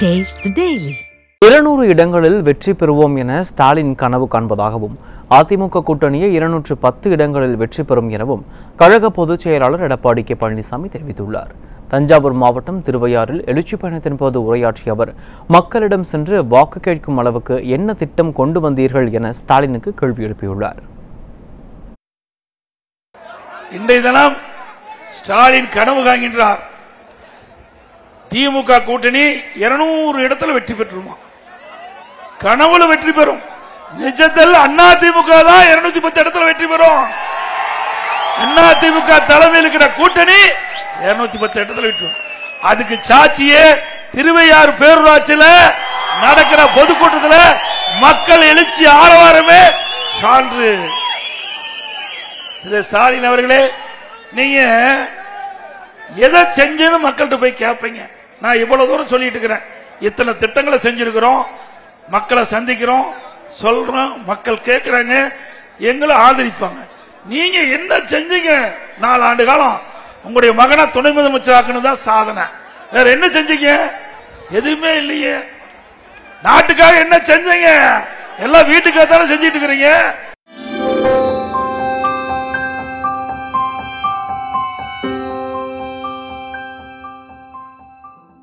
Taste the Daily. 200 இடங்களில் வெற்றி பெறுவோம் என ஸ்டாலின் கனவு காண்பதாகவும் அதிமுக கூட்டணியை 210 இடங்களில் வெற்றி பெறும் எனவும் கழக பொதுச் செயலாளர் எடப்பாடி கே பழனிசாமி தெரிவித்துள்ளார். தஞ்சாவூர் மாவட்டம் திருவையாறில் எழுச்சி பயணத்தின் போது உரையாற்றிய அவர் மக்களிடம் சென்று வாக்கு கேட்கும் அளவுக்கு என்ன திட்டம் கொண்டு வந்தீர்கள் என ஸ்டாலினுக்கு கேள்வி எழுப்பியுள்ளார். இன்றைய தினம் ஸ்டாலின் கனவு காண்கின்றார். திமுக கூட்டணி 200 இடத்துல வெற்றி பெற்றுமா? கனவுல வெற்றி பெறும். நிஜத்தில் அண்ணா திமுக தான் 210 இடத்துல வெற்றி பெறும். அண்ணா திமுக தலைமையில் இருக்கிற கூட்டணி 210 இடத்துல வெற்றி. அதுக்கு சாட்சியே திருவையாறு பேரூராட்சியில் நடக்கிற பொதுக்கூட்டத்தில் மக்கள் எழுச்சி ஆரவாரமே சான்று. திரு ஸ்டாலின் அவர்களே, நீங்க எதை செஞ்சுன்னு மக்கள்கிட்ட போய் கேட்பீங்க? நான் இவ்வளவு தூரம் சொல்லிட்டு இருக்கிறேன். இத்தனை திட்டங்களை செஞ்சிருக்கிறோம், மக்களை சந்திக்கிறோம், சொல்றோம், மக்கள் கேட்கிறாங்க, எங்களை ஆதரிப்பாங்க. நீங்க என்ன செஞ்சீங்க? 4 ஆண்டு காலம் உங்களுடைய மகனை துணை முதலமைச்சர் ஆக்குனதுதான் சாதனை. வேற என்ன செஞ்சீங்க? எதுவுமே இல்லையே. நாட்டுக்காக என்ன செஞ்சீங்க? எல்லாம் வீட்டுக்காக தானே செஞ்சிட்டு இருக்கிறீங்க.